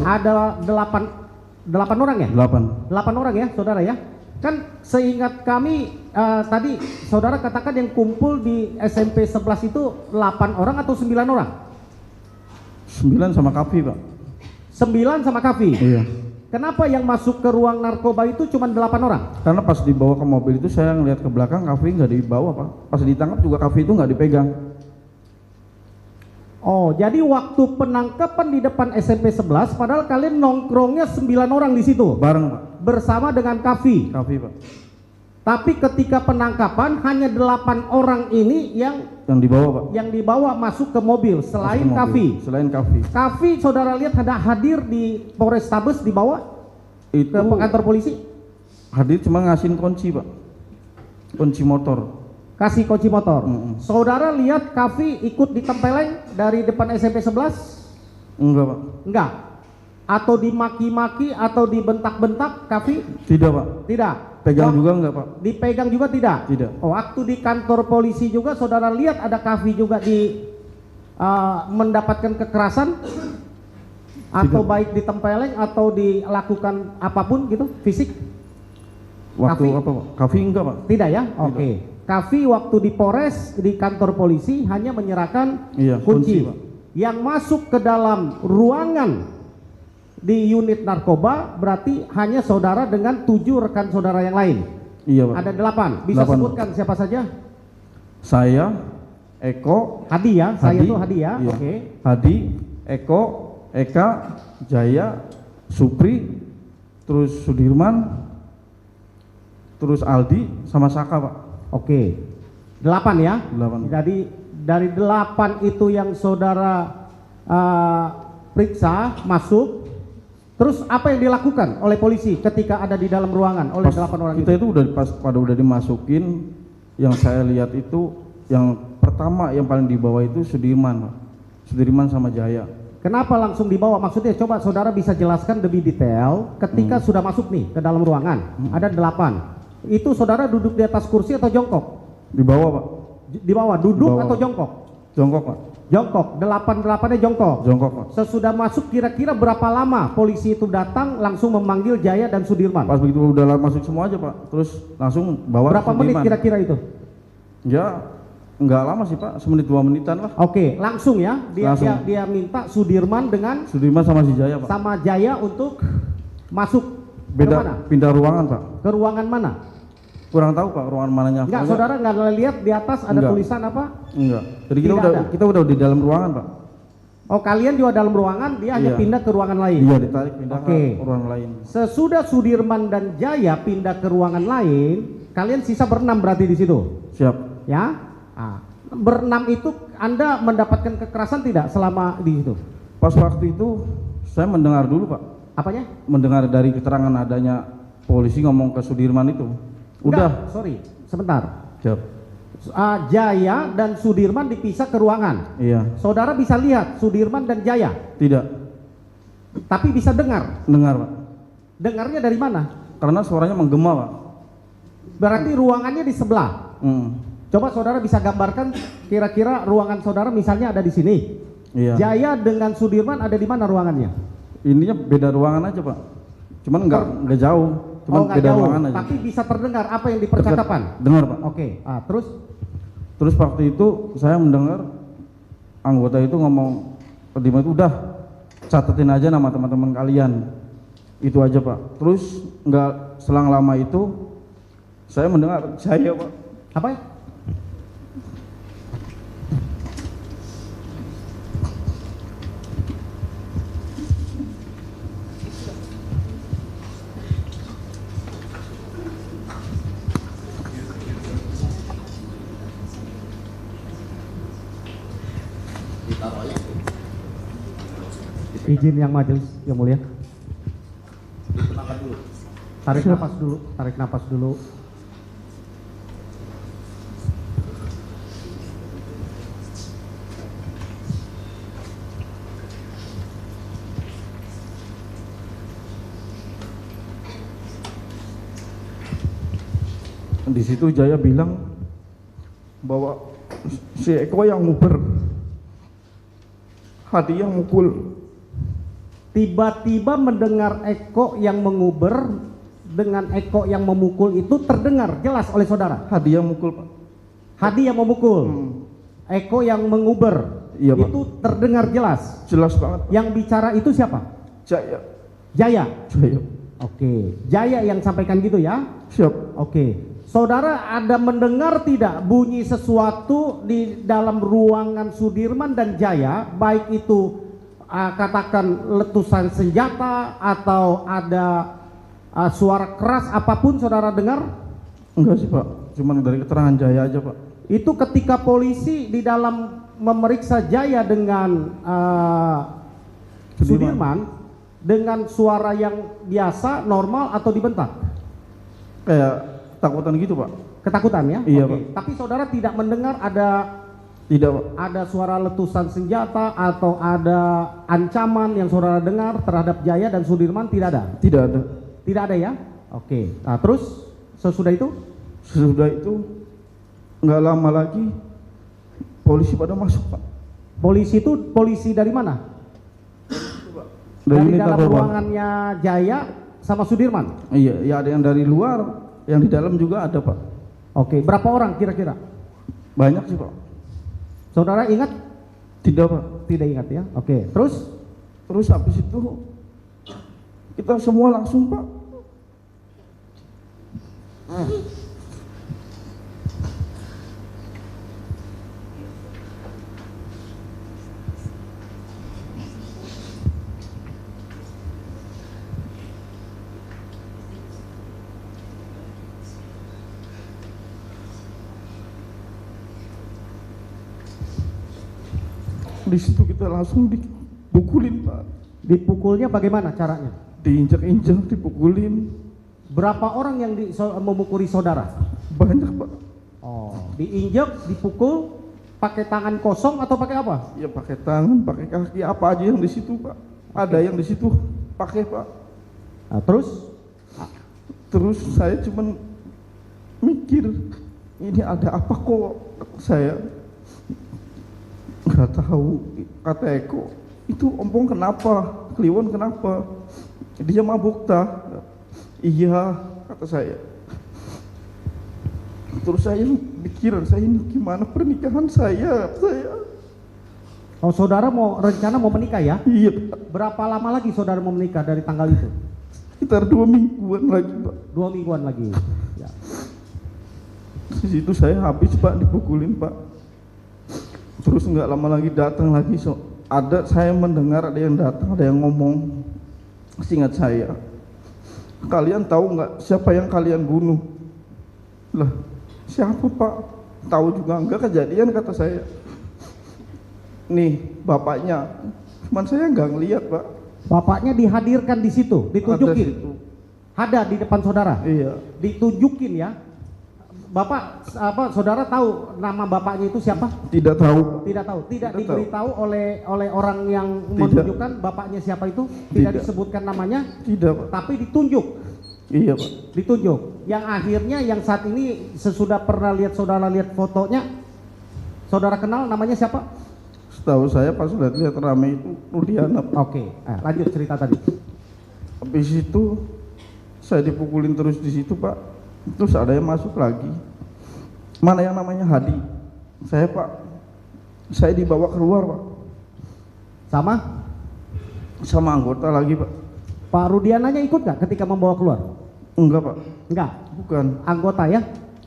Ada 8 orang ya? 8 orang ya, saudara ya? Kan seingat kami tadi saudara katakan yang kumpul di SMP 11 itu 8 orang atau 9 orang? 9 sama Kavi, Pak. 9 sama Kavi? Iya. Kenapa yang masuk ke ruang narkoba itu cuma 8 orang? Karena pas dibawa ke mobil itu saya ngeliat ke belakang, Kavi nggak dibawa, Pak. Pas ditangkap juga Kavi itu nggak dipegang. Oh, jadi waktu penangkapan di depan SMP 11, padahal kalian nongkrongnya 9 orang di situ? Bareng, Pak. Bersama dengan Kavi? Kavi, Pak. Tapi ketika penangkapan hanya 8 orang ini yang dibawa, Pak. Yang dibawa masuk ke mobil selain Kavi. Selain Kavi. Kavi saudara lihat ada hadir di Polrestabes dibawa Itu ke kantor polisi? hadir cuma ngasihin kunci, Pak. Kunci motor. Kasih kunci motor. Saudara lihat Kavi ikut ditempeleng dari depan SMP 11? Enggak, Pak. Enggak. Atau dimaki-maki atau dibentak-bentak Kavi? Tidak, Pak. Tidak. Pegang juga enggak, Pak? Dipegang juga tidak? Tidak. Oh, waktu di kantor polisi juga saudara lihat ada Kavi juga mendapatkan kekerasan? Atau Tidak. baik ditempeleng atau dilakukan apapun gitu, fisik? Waktu Kavi? apa, Pak? Kavi enggak, Pak? Tidak ya? Oke. Kavi waktu di Polres, di kantor polisi hanya menyerahkan kunci. Pak. Yang masuk ke dalam ruangan di unit narkoba berarti hanya saudara dengan 7 rekan saudara yang lain. Iya, Pak. Ada 8. Bisa 8. sebutkan siapa saja? Saya, Eko, Hadi ya, saya Hadi, tuh Hadi ya. iya. Oke. Hadi, Eko, Eka, Jaya, Supri, terus Sudirman, terus Aldi sama Saka, Pak. Oke. 8 ya? 8. Jadi dari 8 itu yang saudara periksa masuk. Terus apa yang dilakukan oleh polisi ketika ada di dalam ruangan oleh 8 orang kita itu udah dimasukin, yang saya lihat itu yang pertama yang paling di bawah itu Sudirman, Pak. Sudirman sama Jaya. Kenapa langsung dibawa? Maksudnya coba saudara bisa jelaskan lebih detail ketika sudah masuk nih ke dalam ruangan. Ada 8. Itu saudara duduk di atas kursi atau jongkok? Di bawah, Pak. Di bawah, duduk Di bawah. atau jongkok? Jongkok, Pak. Jongkok, 8-8-nya jongkok. Jongkok, Pak. Sesudah masuk kira-kira berapa lama polisi itu datang langsung memanggil Jaya dan Sudirman? Pas begitu udah masuk semua aja, Pak. Terus langsung bawa Berapa menit Sudirman. kira-kira itu? Ya, nggak lama sih, Pak. 1-2 menitan lah. Oke, langsung ya. Langsung. Dia minta Sudirman dengan Sudirman sama si Jaya, Pak. sama Jaya untuk masuk ke mana? Pindah ruangan, Pak. Ke ruangan mana? Kurang tahu, Pak, ruangan mananya. Enggak, Pokoknya- saudara nggak lihat di atas ada Enggak. tulisan apa? Enggak. Jadi Tidak kita udah di dalam ruangan, Pak. Oh, kalian juga dalam ruangan, dia hanya Iya. pindah ke ruangan lain. Iya, ditarik pindah Oke. ke ruangan lain. Sesudah Sudirman dan Jaya pindah ke ruangan lain, kalian sisa berenam berarti di situ, Siap. ya? Berenam itu Anda mendapatkan kekerasan tidak selama di situ? Pas waktu itu saya mendengar dulu, Pak. Apanya? Mendengar dari keterangan adanya polisi ngomong ke Sudirman itu. Udah. Enggak, sorry, sebentar. Siap. Jaya dan Sudirman dipisah ke ruangan. Iya. Saudara bisa lihat Sudirman dan Jaya, Tidak. tapi bisa dengar. Dengar, Pak. Dengarnya dari mana? Karena suaranya menggema, Pak. Berarti ruangannya di sebelah. Coba saudara bisa gambarkan kira-kira ruangan saudara misalnya ada di sini. Iya. Jaya dengan Sudirman ada di mana ruangannya? Ininya beda ruangan aja, Pak. Cuman nggak jauh. Cuman Oh, nggak beda jauh, ruangan aja. tapi bisa terdengar apa yang dipercakapan. Dengar, Pak. Oke, terus Terus waktu itu saya mendengar anggota itu ngomong ke Dima itu, udah catetin aja nama teman-teman kalian. Itu aja, Pak. Terus nggak selang lama itu saya mendengar Jaya, Pak. apa ya? Izin yang majelis yang mulia. Tarik napas dulu, tarik napas dulu. Di situ Jaya bilang bahwa si Eko yang nguber, Hadi yang mukul. tiba-tiba mendengar Eko yang menguber dengan Eko yang memukul itu terdengar jelas oleh saudara. Hadi yang mukul Pak. Hadi yang memukul, Eko yang menguber, Iya, Pak. itu terdengar jelas. Jelas banget Pak. Yang bicara itu siapa? Jaya. Jaya. Jaya. Oke, Jaya yang sampaikan gitu ya. Siap. Oke, saudara ada mendengar tidak bunyi sesuatu di dalam ruangan Sudirman dan Jaya, baik itu katakan letusan senjata atau ada suara keras apapun saudara dengar? Enggak sih Pak, cuman dari keterangan Jaya aja Pak. Itu ketika polisi di dalam memeriksa Jaya dengan Sudirman dengan suara yang biasa, normal atau dibentak? Kayak takutan gitu Pak. Ketakutan ya? Iya, Oke. Pak. Tapi saudara tidak mendengar ada Tidak Pak. suara letusan senjata atau ada ancaman yang saudara dengar terhadap Jaya dan Sudirman? Tidak ada? Tidak ada. Tidak ada ya? Oke. Nah terus sesudah itu? Sesudah itu nggak lama lagi polisi pada masuk Pak. Polisi itu polisi dari mana? Dari Dari unit dalam narkoba. ruangannya Jaya sama Sudirman? Iya, ya ada yang dari luar, yang di dalam juga ada Pak. Oke. Berapa orang kira-kira? Banyak sih Pak. Saudara ingat? Tidak Pak. Tidak ingat ya? Oke. Terus? Terus habis itu kita semua langsung Pak. Di situ kita langsung dipukulin Pak. Dipukulnya bagaimana caranya? Diinjak-injak, dipukulin. Berapa orang yang memukuli saudara? Banyak Pak. Oh, diinjak, dipukul, pakai tangan kosong atau pakai apa? Ya pakai tangan, pakai kaki, apa aja yang di situ Pak. Ada yang di situ pakai Pak. Nah, terus? Terus saya cuman mikir, ini ada apa kok? Saya nggak tahu. Kata Eko, itu ompong kenapa? Kliwon kenapa? Dia mabuk tah? Iya, kata saya. Terus saya pikiran saya, ini gimana pernikahan saya? Oh, saudara rencana mau menikah ya? Iya Pak. Berapa lama lagi saudara mau menikah dari tanggal itu? Sekitar 2 mingguan lagi Pak. 2 mingguan lagi. Ya. Di situ saya habis Pak, dipukulin Pak. Terus nggak lama lagi datang lagi, saya mendengar ada yang datang, ada yang ngomong, seingat saya, kalian tahu nggak siapa yang kalian bunuh? Lah, siapa Pak? Tahu juga enggak, kejadian, kata saya. Nih bapaknya, cuman saya nggak ngeliat Pak. Bapaknya dihadirkan di situ, ditunjukin. Ada di depan saudara. Iya. Ditunjukin ya. Bapak saudara tahu nama bapaknya itu siapa? Tidak tahu. Tidak tahu. Tidak Tidak diberitahu oleh orang yang Tidak. menunjukkan bapaknya siapa itu? Tidak disebutkan namanya? Tidak Pak. Tapi ditunjuk. Iya Pak. Ditunjuk. Yang akhirnya yang saat ini sesudah pernah saudara lihat fotonya, saudara kenal namanya siapa? Setahu saya pas sudah lihat rame itu Rudiana Pak. Oke, lanjut cerita tadi. Habis itu saya dipukulin terus di situ Pak. Terus ada yang masuk lagi. Mana yang namanya Hadi? Saya Pak. Saya dibawa keluar Pak. Sama? Sama anggota lagi Pak. Pak Rudiananya ikut nggak ketika membawa keluar? Enggak Pak. Enggak. Bukan. Anggota ya?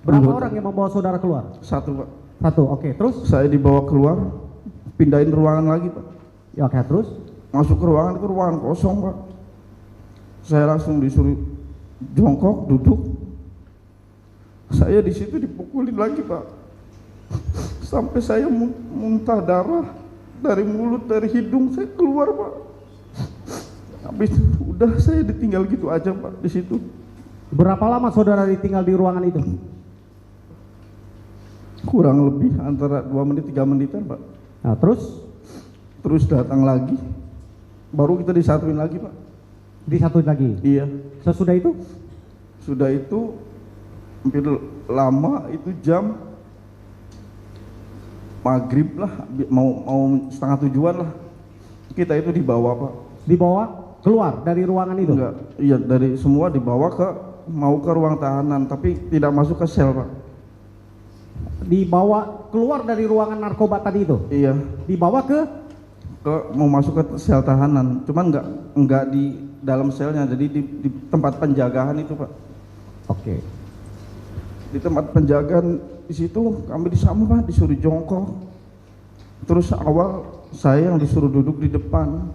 Berapa Anggota. orang yang membawa saudara keluar? 1 Pak. 1. Oke, terus? Saya dibawa keluar, pindahin ruangan lagi Pak. Ya, oke, terus? Masuk ke ruangan itu ruangan kosong Pak. Saya langsung disuruh jongkok, duduk. Saya di situ dipukulin lagi Pak. Sampai saya muntah darah dari mulut, dari hidung saya keluar Pak. Habis itu udah saya ditinggal gitu aja Pak di situ. Berapa lama saudara ditinggal di ruangan itu? Kurang lebih antara 2 menit 3 menitan Pak. Nah, terus? Terus datang lagi, baru kita disatuin lagi Pak. Disatuin lagi? Iya. Sesudah itu? Sudah itu hampir lama, itu jam maghrib lah, mau setengah 7-an lah, kita itu dibawa Pak. Dibawa keluar dari ruangan itu? Enggak, iya dari semua dibawa mau ke ruang tahanan, tapi tidak masuk ke sel Pak. Dibawa keluar dari ruangan narkoba tadi itu? Iya. Dibawa Mau masuk ke sel tahanan, cuman enggak di dalam selnya, jadi di tempat penjagaan itu Pak. Oke. Di tempat penjagaan di situ kami disama Pak, disuruh jongkok. Terus awal saya yang disuruh duduk di depan.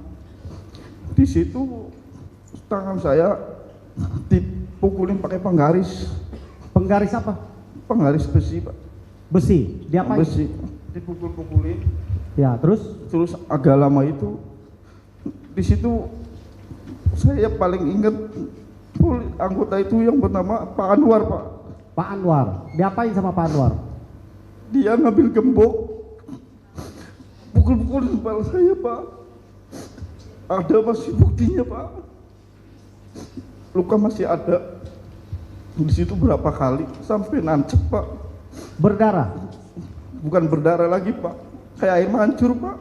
Di situ tangan saya dipukulin pakai penggaris. Penggaris apa? Penggaris besi Pak. Besi. Diapain? Besi. Dipukul-pukulin. Ya, terus Agak lama itu di situ saya paling ingat anggota itu yang bernama Pak Anwar Pak. Pak Anwar. Diapain sama Pak Anwar? Dia ngambil gembok, pukul-pukulin kepala saya Pak. Ada masih buktinya Pak. Luka masih ada. Di situ berapa kali sampai nancep Pak. Berdarah? Bukan berdarah lagi Pak, kayak air mancur Pak.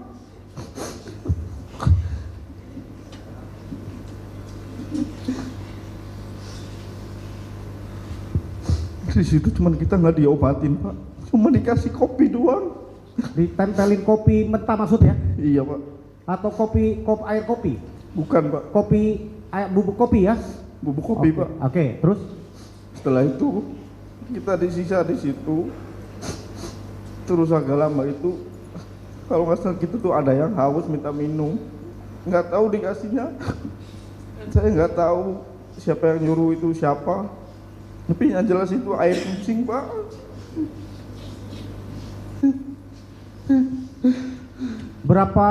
Di situ cuman kita nggak diobatin Pak, cuma dikasih kopi doang. Ditempelin kopi mentah maksudnya? Iya Pak. Atau air kopi? Bukan Pak. Kopi, bubuk kopi ya? Bubuk kopi Oke. Pak. Oke, terus? Setelah itu kita disisa di situ. Terus agak lama itu, kalau nggak salah gitu tuh ada yang haus minta minum, nggak tahu dikasihnya. Saya nggak tahu siapa yang nyuruh itu siapa. Tapi yang jelas itu air kucing Pak. Berapa?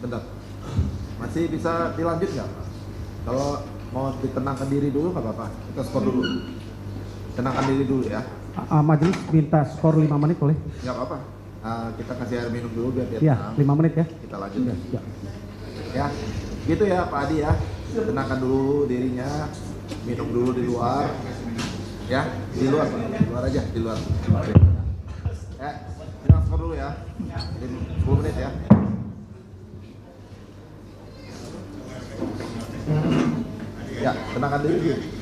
Bentar, masih bisa dilanjut nggak? Kalau mau ditenangkan diri dulu nggak apa-apa, kita skor dulu. Tenangkan diri dulu ya. Majelis minta skor 5 menit boleh? Nggak apa-apa. Kita kasih air minum dulu biar dia Ya, tenang. 5 menit ya. Kita lanjut ya. Ya. Ya, gitu ya Pak Adi ya. Tenangkan dulu dirinya, minum dulu di luar. Ya, di luar Pak. Di luar aja, di luar. Ya, kita skor dulu ya. 10 menit ya. Ya, tenangkan diri.